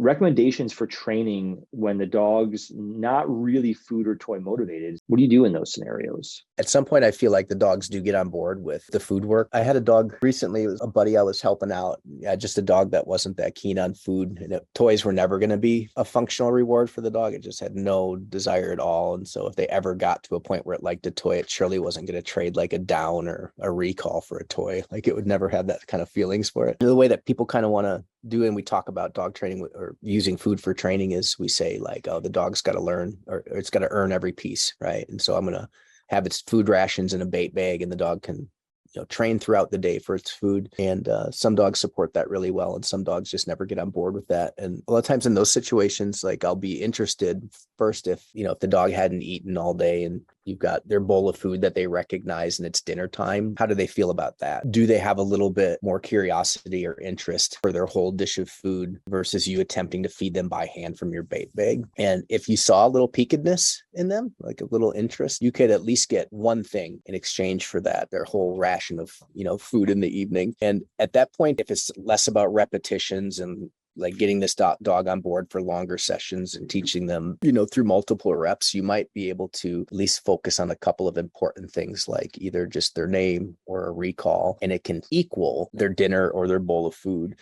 recommendations for training when the dog's not really food or toy motivated. What do you do in those scenarios? At some point, I feel like the dogs do get on board with the food work. I had a dog recently, it was a buddy I was helping out. Yeah, just a dog that wasn't that keen on food. And toys were never going to be a functional reward for the dog. It just had no desire at all. And so if they ever got to a point where it liked a toy, it surely wasn't going to trade like a down or a recall for a toy. Like it would never have that kind of feelings for it. The way that people kind of want to do, and we talk about dog training or using food for training, is we say like, oh, the dog's got to learn or it's got to earn every piece, right? And so I'm going to have its food rations in a bait bag, and the dog can train throughout the day for its food. And some dogs support that really well, and some dogs just never get on board with that. And a lot of times in those situations, like I'll be interested first if the dog hadn't eaten all day and you've got their bowl of food that they recognize and it's dinner time. How do they feel about that? Do they have a little bit more curiosity or interest for their whole dish of food versus you attempting to feed them by hand from your bait bag? And if you saw a little peakedness in them, like a little interest, you could at least get one thing in exchange for that, their whole ration of, food in the evening. And at that point, if it's less about repetitions and like getting this dog on board for longer sessions and teaching them, through multiple reps, you might be able to at least focus on a couple of important things, like either just their name or a recall, and it can equal their dinner or their bowl of food.